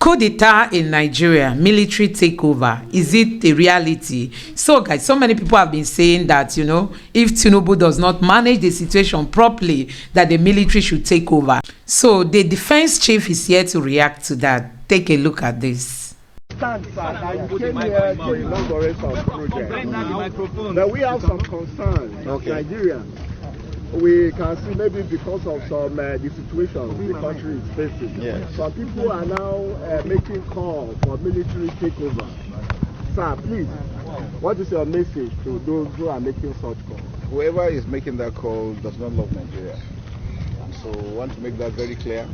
Coup de Tat in Nigeria, military takeover, is it a reality? So guys, so many people have been saying that, you know, if Tinubu does not manage the situation properly, that the military should take over. So the defense chief is here to react to that. Take a look at this. That we have some concerns as Nigerians. We can see maybe because of some the situation the country is facing. Yes. Some people are now making calls for military takeover. Sir, please, what is your message to those who are making such calls? Whoever is making that call does not love Nigeria. And so we want to make that very clear,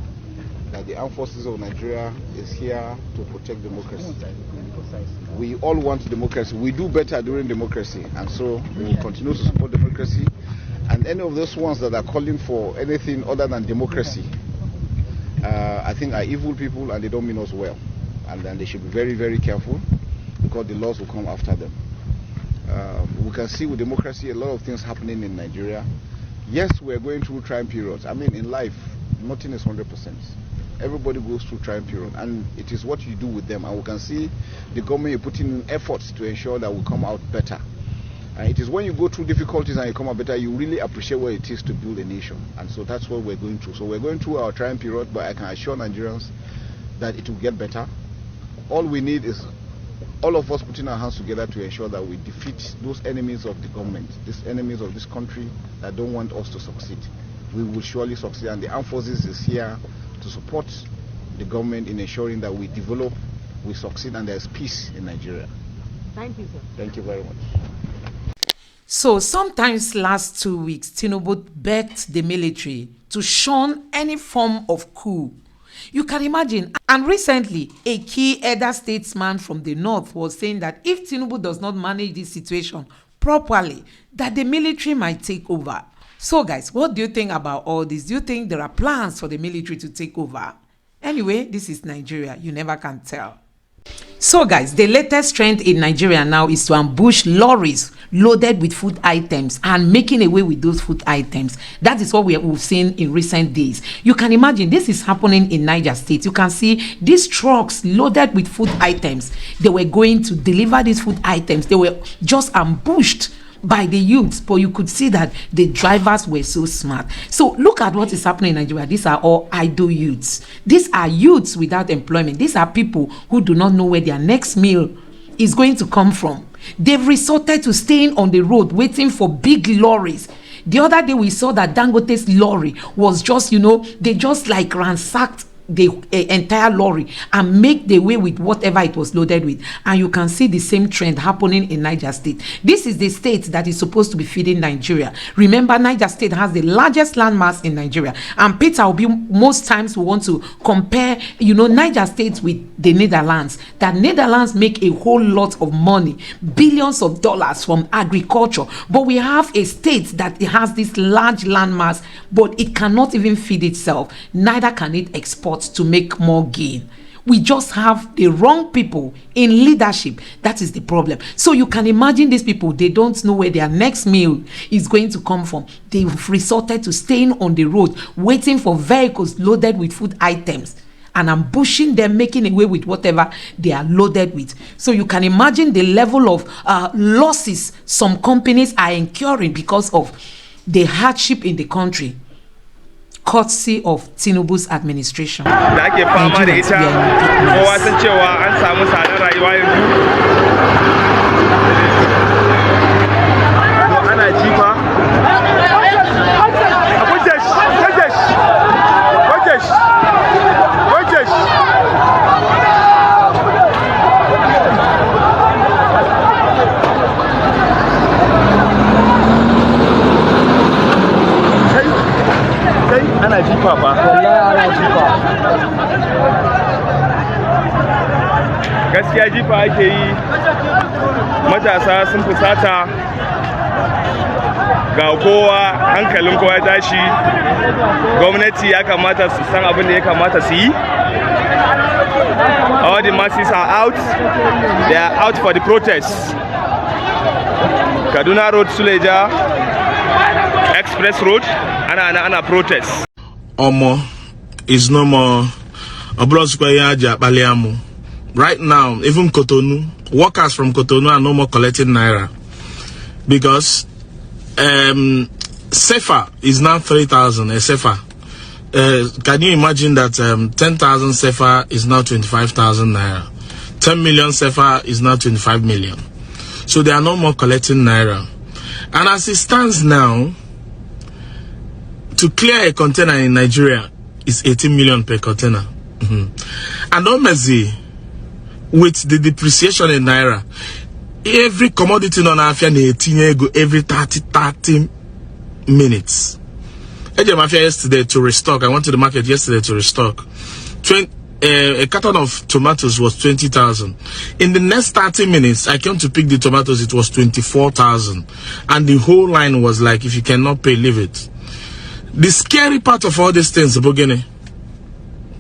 that the armed forces of Nigeria is here to protect democracy. We all want democracy. We do better during democracy, and so we will continue to support democracy. And any of those ones that are calling for anything other than democracy, I think are evil people and they don't mean us well. And then they should be very, very careful, because the laws will come after them. We can see with democracy a lot of things happening in Nigeria. Yes, we are going through trying periods. I mean, in life, nothing is 100%. Everybody goes through trying period, and it is what you do with them. And we can see the government putting in efforts to ensure that we come out better. And it is when you go through difficulties and you come out better, you really appreciate what it is to build a nation. And so that's what we're going through. So we're going through our trying period, but I can assure Nigerians that it will get better. All we need is all of us putting our hands together to ensure that we defeat those enemies of the government, these enemies of this country that don't want us to succeed. We will surely succeed, and the armed forces is here to support the government in ensuring that we develop, we succeed, and there's peace in Nigeria. Thank you, sir. Thank you very much. So sometimes last 2 weeks, Tinubu begged the military to shun any form of coup. You can imagine. And recently, a key elder statesman from the north was saying that if Tinubu does not manage this situation properly, that the military might take over. So guys, what do you think about all this? Do you think there are plans for the military to take over? Anyway, this is Nigeria. You never can tell. So guys, the latest trend in Nigeria now is to ambush lorries loaded with food items and making away with those food items. That is what we've seen in recent days. You can imagine this is happening in Niger State. You can see these trucks loaded with food items. They were going to deliver these food items. They were just ambushed by the youths, but you could see that the drivers were so smart. So look at what is happening in Nigeria. These are all idle youths. These are youths without employment. These are people who do not know where their next meal is going to come from. They've resorted to staying on the road waiting for big lorries. The other day we saw that Dangote's lorry was just, you know, they just like ransacked the entire lorry and make the way with whatever it was loaded with. And you can see the same trend happening in Niger State. This is the state that is supposed to be feeding Nigeria. Remember, Niger State has the largest landmass in Nigeria, and Peter Obi most times will want to compare, you know, Niger State with the Netherlands. That Netherlands make a whole lot of money, billions of dollars from agriculture, but we have a state that has this large landmass, but it cannot even feed itself. Neither can it export to make more gain. We just have the wrong people in leadership. That is the problem. So you can imagine these people, they don't know where their next meal is going to come from. They've resorted to staying on the road, waiting for vehicles loaded with food items and ambushing them, making away with whatever they are loaded with. So you can imagine the level of losses some companies are incurring because of the hardship in the country, courtesy of Tinubu's administration. Da ake fama da ita, kowa san cewa an samu tsadar rayuwa yanzu. To ana jifa. Ana jifa fa. Ana jifa. Gaskiya jifa ake yi, matasa sun fusata, ga kowa hankalin kowa ya tashi. Gwamnati ya kamata su san abin da ya kamata su yi. All the masses are out. They are out for the protests. Kaduna Road, Suleja, Express Road, ana protest. It's no more Right now, even Cotonou, workers from Cotonou are no more collecting naira because SEFA is now 3,000 a SEFA. Can you imagine that 10,000 SEFA is now 25,000 naira? 10 million SEFA is now 25 million. So they are no more collecting naira. And as it stands now, to clear a container in Nigeria is 18 million per container. And obviously, with the depreciation in naira, every commodity on Afia every 30 minutes. I came Afia yesterday to restock. I went to the market yesterday to restock. A carton of tomatoes was 20,000. In the next 30 minutes, I came to pick the tomatoes. It was 24,000, and the whole line was like, "If you cannot pay, leave it." The scary part of all these things, Bogene,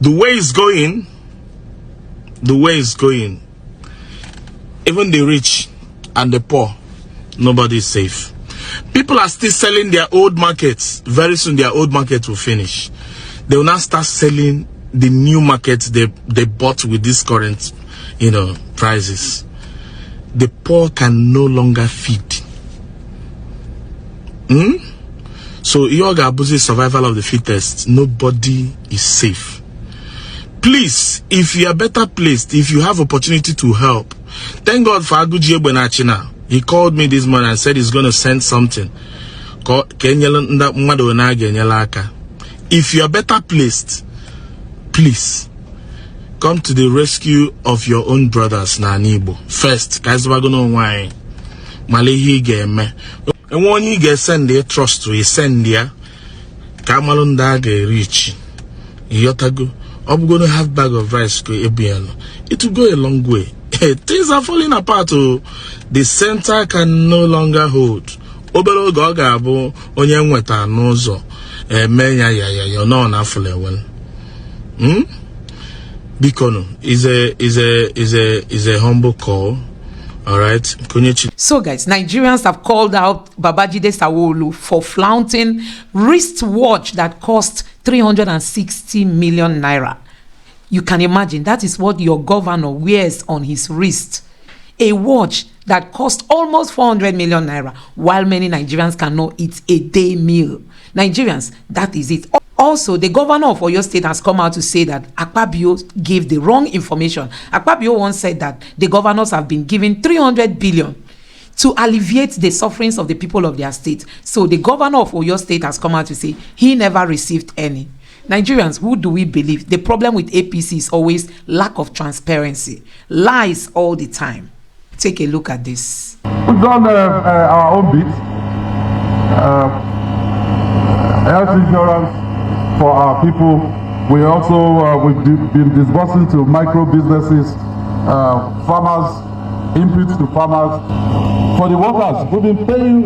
the way it's going, even the rich and the poor, nobody is safe. People are still selling their old markets. Very soon their old market will finish. They will now start selling the new markets they bought with this current, prices. The poor can no longer feed. So Yoga Abuzi survival of the fittest. Nobody is safe. Please, if you are better placed, if you have opportunity to help, thank God for Aguji Benachina. He called me this morning and said he's going to send something. If you are better placed, please come to the rescue of your own brothers na Igbo. First, guys, we're going to why Malehi game. And when you get send their trust to send there, Kamalunda get rich. Yotago, I'm going to have bag of rice go Ebiano. It will go a long way. Things are falling apart. The center can no longer hold. Obero Gogabo, Onyenweta Nozo, Menya you're not on Afulewell. Bikono is a humble call. All right. So guys, Nigerians have called out Babajide Sanwo-Olu for flaunting wristwatch that cost 360 million naira. You can imagine that is what your governor wears on his wrist. A watch that cost almost 400 million naira, while many Nigerians cannot eat a day meal. Nigerians, that is it. Also, the governor of Oyo State has come out to say that Akpabio gave the wrong information. Akpabio once said that the governors have been given 300 billion to alleviate the sufferings of the people of their state. So the governor of Oyo State has come out to say he never received any. Nigerians, who do we believe? The problem with APC is always lack of transparency. Lies all the time. Take a look at this. We've done our own bit. Health insurance for our people. We also we've been disbursing to micro businesses, farmers, inputs to farmers. For the workers, we've been paying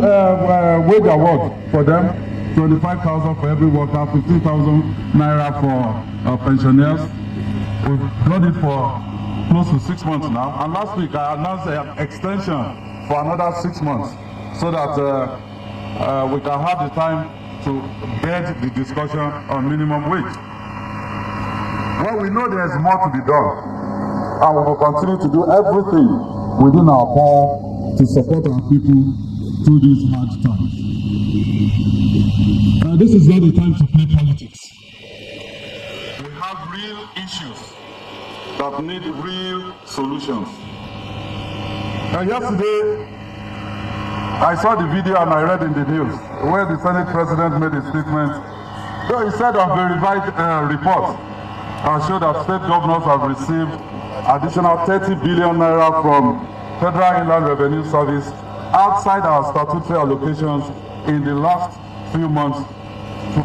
wage award for them, 25,000 for every worker, 15,000 naira for pensioners. We've done it for close to 6 months now, and last week I announced an extension for another 6 months so that we can have the time to bed the discussion on minimum wage. Well, we know there is more to be done, and we will continue to do everything within our power to support our people through these hard times. This is not the time to play politics. We have real issues that need real solutions. Yesterday, I saw the video and I read in the news where the Senate President made a statement. Though he said on verified reports showed that state governors have received additional 30 billion naira from Federal Inland Revenue Service outside our statutory allocations in the last few months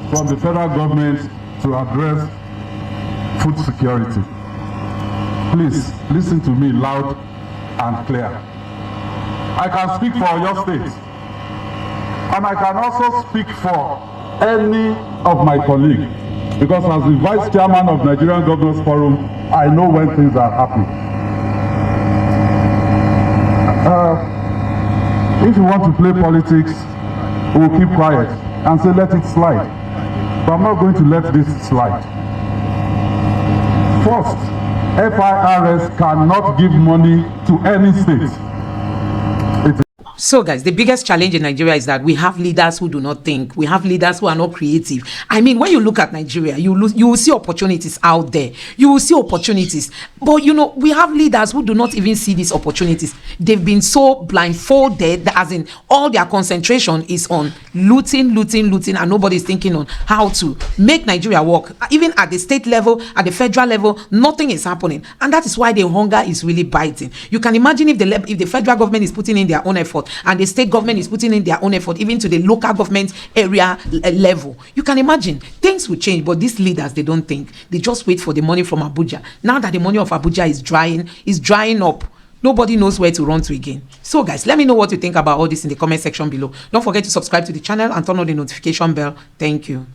from the federal government to address food security. Please listen to me loud and clear. I can speak for your state, and I can also speak for any of my colleagues, because as the vice chairman of Nigerian Governors Forum, I know when things are happening. If you want to play politics, we'll keep quiet and say let it slide. But I'm not going to let this slide. First, FIRS cannot give money to any state. So guys, the biggest challenge in Nigeria is that we have leaders who do not think. We have leaders who are not creative. I mean, when you look at Nigeria, you will see opportunities out there. You will see opportunities. But you know, we have leaders who do not even see these opportunities. They've been so blindfolded that, as in, all their concentration is on looting, and nobody's thinking on how to make Nigeria work. Even at the state level, at the federal level, nothing is happening. And that is why the hunger is really biting. You can imagine if the federal government is putting in their own effort, and the state government is putting in their own effort, even to the local government area level. You can imagine things will change. But these leaders, they don't think. They just wait for the money from Abuja. Now that the money of Abuja is drying up, nobody knows where to run to again. So guys, let me know what you think about all this in the comment section below. Don't forget to subscribe to the channel and turn on the notification bell. Thank you.